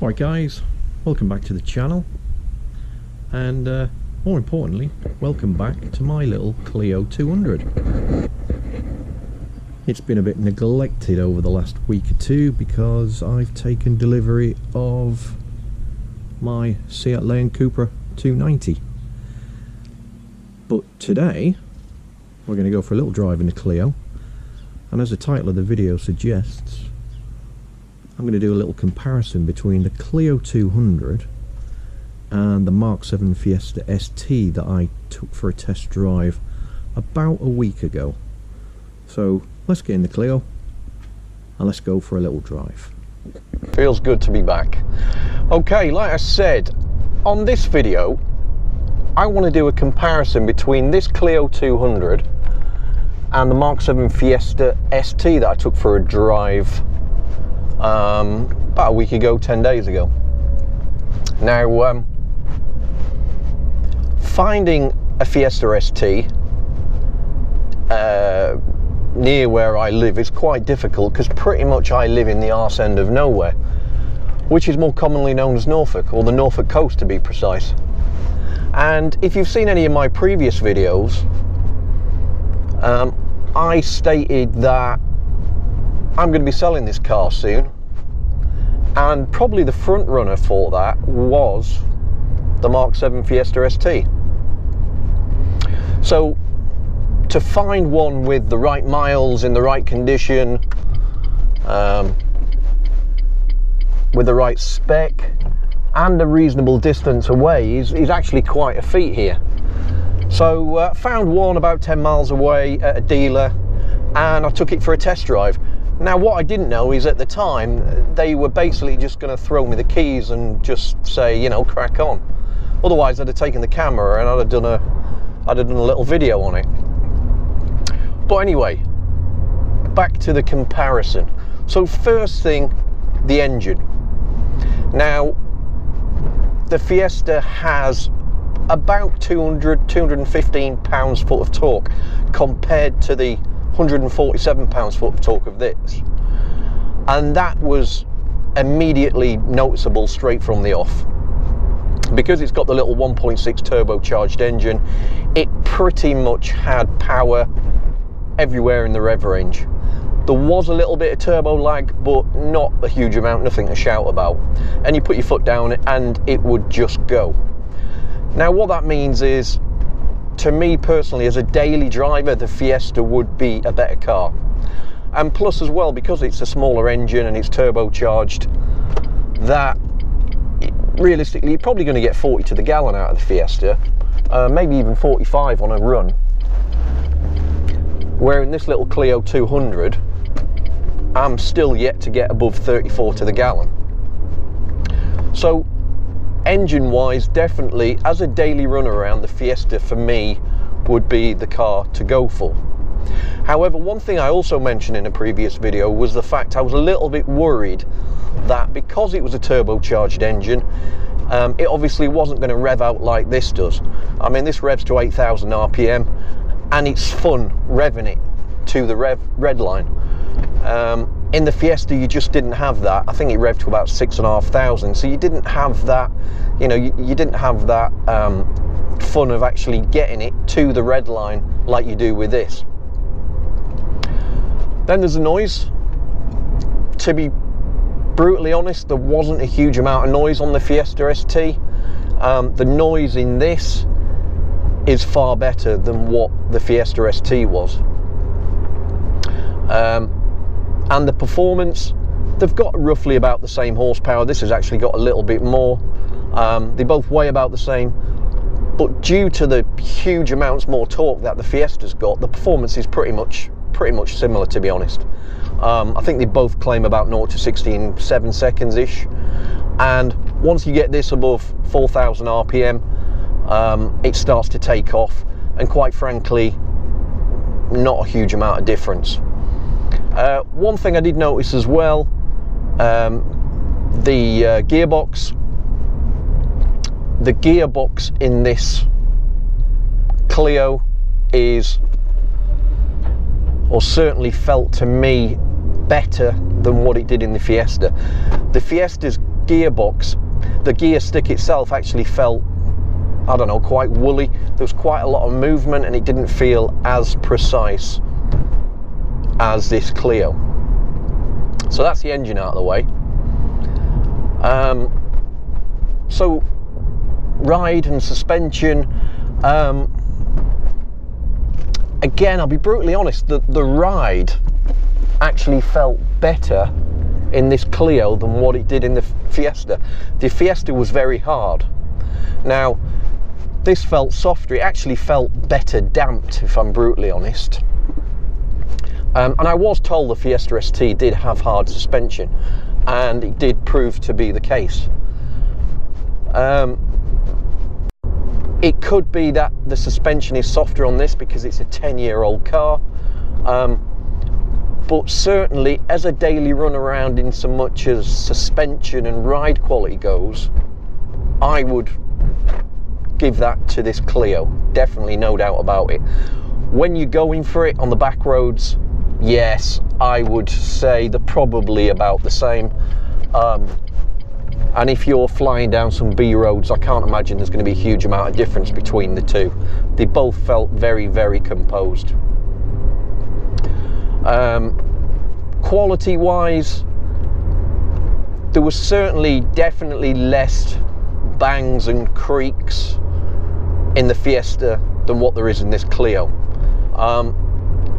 Alright guys, welcome back to the channel, and more importantly, welcome back to my little Clio 200. It's been a bit neglected over the last week or two because I've taken delivery of my Seat Leon Cupra 290. But today we're going to go for a little drive in the Clio, and as the title of the video suggests, I'm going to do a little comparison between the Clio 200 and the mk6 Fiesta ST that I took for a test drive about a week ago. So let's get in the Clio and let's go for a little drive. Feels good to be back. Okay, like I said, on this video I want to do a comparison between this Clio 200 and the mk6 Fiesta ST that I took for a drive about a week ago, 10 days ago. Now, finding a Fiesta ST near where I live is quite difficult because pretty much I live in the arse end of nowhere, which is more commonly known as Norfolk, or the Norfolk coast to be precise. And if you've seen any of my previous videos, I stated that I'm going to be selling this car soon, and probably the front runner for that was the mk6 Fiesta ST. So to find one with the right miles, in the right condition, with the right spec and a reasonable distance away is actually quite a feat here. So found one about 10 miles away at a dealer, and I took it for a test drive. Now, what I didn't know is at the time they were basically just going to throw me the keys and just say, you know, crack on. Otherwise I'd have taken the camera and I'd have done a little video on it. But anyway, back to the comparison. So first thing, the engine. Now, the Fiesta has about 215 pounds-foot of torque compared to the 147 pounds-foot of torque of this, and that was immediately noticeable straight from the off. Because it's got the little 1.6 turbocharged engine, it pretty much had power everywhere in the rev range. There was a little bit of turbo lag, but not a huge amount, nothing to shout about. And you put your foot down and it would just go. Now what that means is, to me personally, as a daily driver, the Fiesta would be a better car. And plus as well, because it's a smaller engine and it's turbocharged, that realistically you're probably going to get 40 to the gallon out of the Fiesta, maybe even 45 on a run. Where in this little Clio 200, I'm still yet to get above 34 to the gallon. So engine wise, definitely as a daily run around, the Fiesta for me would be the car to go for. However, one thing I also mentioned in a previous video was the fact I was a little bit worried that because it was a turbocharged engine, it obviously wasn't going to rev out like this does. I mean, this revs to 8,000 RPM and it's fun revving it to the red line. In the Fiesta you just didn't have that. I think it revved to about 6,500, so you didn't have that, you know, you didn't have that fun of actually getting it to the red line like you do with this. Then there's the noise. To be brutally honest, there wasn't a huge amount of noise on the Fiesta ST. The noise in this is far better than what the Fiesta ST was. And the performance, they've got roughly about the same horsepower. This has actually got a little bit more. They both weigh about the same, but due to the huge amounts more torque that the Fiesta's got, the performance is pretty much similar, to be honest. I think they both claim about 0 to 60 in 7 seconds ish, and once you get this above 4,000 RPM, it starts to take off, and quite frankly, not a huge amount of difference. One thing I did notice as well, the gearbox in this Clio is, or certainly felt to me, better than what it did in the Fiesta. The Fiesta's gearbox, the gear stick itself actually felt, I don't know, quite woolly. There was quite a lot of movement and it didn't feel as precise as this Clio. So that's the engine out of the way. So ride and suspension, again, I'll be brutally honest, the ride actually felt better in this Clio than what it did in the Fiesta. The Fiesta was very hard. Now, this felt softer. It actually felt better damped, if I'm brutally honest. And I was told the Fiesta ST did have hard suspension, and it did prove to be the case. It could be that the suspension is softer on this because it's a 10-year-old car. But certainly, as a daily run around in so much as suspension and ride quality goes, I would give that to this Clio. Definitely, no doubt about it. When you're going for it on the back roads, yes, I would say they're probably about the same. And if you're flying down some B roads, I can't imagine there's going to be a huge amount of difference between the two. They both felt very, very composed. Quality wise, there was certainly definitely less bangs and creaks in the Fiesta than what there is in this Clio.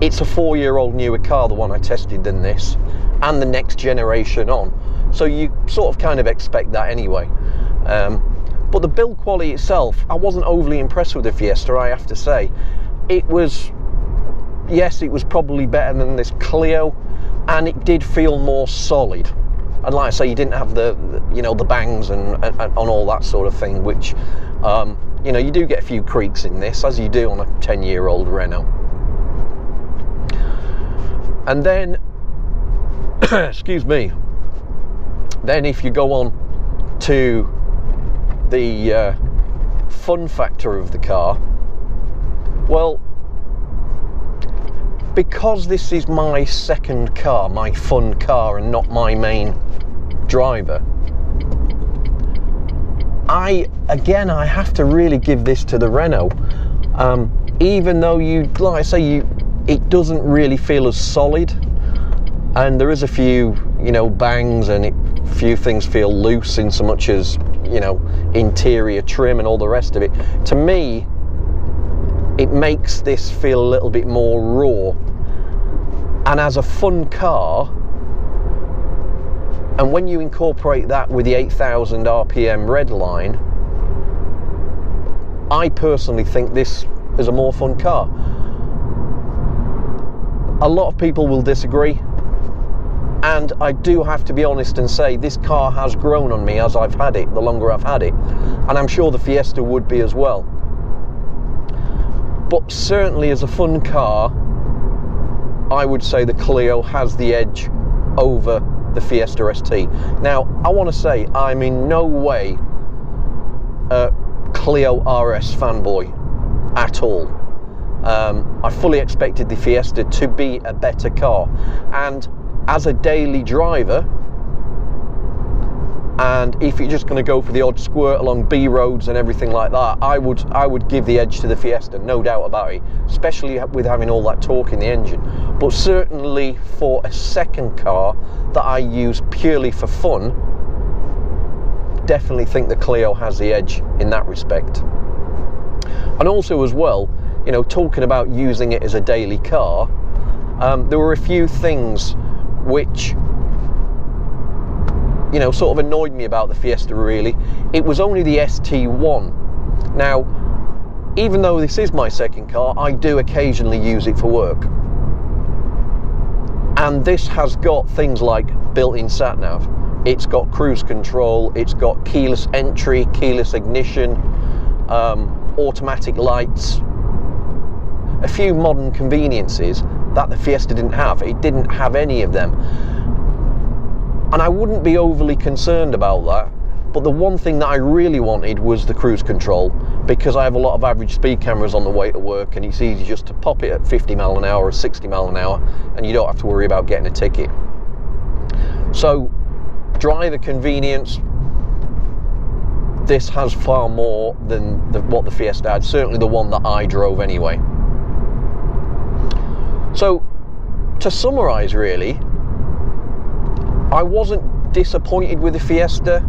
It's a 4-year-old newer car, the one I tested, than this, and the next generation on, so you sort of kind of expect that anyway. But the build quality itself, I wasn't overly impressed with the Fiesta, I have to say. It was, yes, it was probably better than this Clio, and it did feel more solid. And like I say, you didn't have the you know, the bangs and all that sort of thing, which you know, you do get a few creaks in this, as you do on a 10-year-old Renault. And then excuse me, then if you go on to the fun factor of the car, well, because this is my second car, my fun car, and not my main driver, I have to really give this to the Renault. Even though like I say, it doesn't really feel as solid, and there is a few, you know, bangs, and a few things feel loose in so much as, you know, interior trim and all the rest of it. To me, it makes this feel a little bit more raw. And as a fun car, and when you incorporate that with the 8,000 RPM red line, I personally think this is a more fun car. A lot of people will disagree, and I do have to be honest and say this car has grown on me as I've had it, the longer I've had it, and I'm sure the Fiesta would be as well. But certainly as a fun car, I would say the Clio has the edge over the Fiesta ST. Now, I want to say I'm in no way a Clio RS fanboy at all. I fully expected the Fiesta to be a better car, and as a daily driver, and if you're just going to go for the odd squirt along B roads and everything like that, I would give the edge to the Fiesta, no doubt about it, especially with having all that torque in the engine. But certainly for a second car that I use purely for fun, definitely think the Clio has the edge in that respect. And also as well, you know, talking about using it as a daily car, there were a few things which, you know, sort of annoyed me about the Fiesta really. It was only the ST1. Now, even though this is my second car, I do occasionally use it for work. And this has got things like built-in sat-nav. It's got cruise control, it's got keyless entry, keyless ignition, automatic lights, a few modern conveniences that the Fiesta didn't have. It didn't have any of them. And I wouldn't be overly concerned about that, but the one thing that I really wanted was the cruise control, because I have a lot of average speed cameras on the way to work, and it's easy just to pop it at 50 mile an hour or 60 mile an hour, and you don't have to worry about getting a ticket. So driver convenience, this has far more than what the Fiesta had, certainly the one that I drove anyway. So to summarise really, I wasn't disappointed with the Fiesta,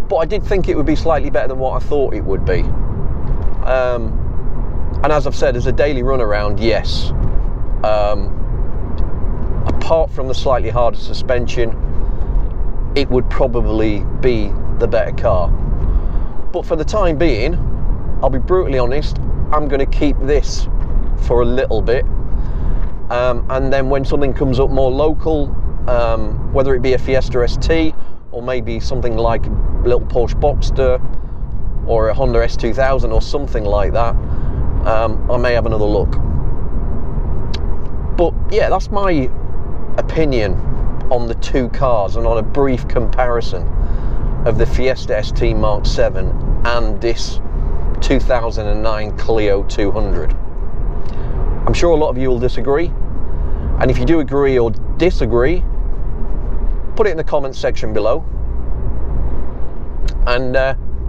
but I did think it would be slightly better than what I thought it would be. And as I've said, as a daily run around, yes. Apart from the slightly harder suspension, it would probably be the better car. But for the time being, I'll be brutally honest, I'm going to keep this for a little bit. And then when something comes up more local, whether it be a Fiesta ST or maybe something like a little Porsche Boxster or a Honda S2000 or something like that, I may have another look. But yeah, that's my opinion on the two cars and on a brief comparison of the Fiesta ST Mark 7 and this 2009 Clio 200. I'm sure a lot of you will disagree, and if you do agree or disagree, put it in the comments section below. And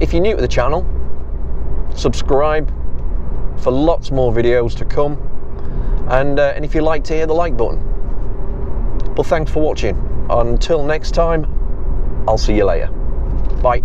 if you're new to the channel, subscribe for lots more videos to come, and if you like to hit the like button. Well, thanks for watching. Until next time, I'll see you later. Bye.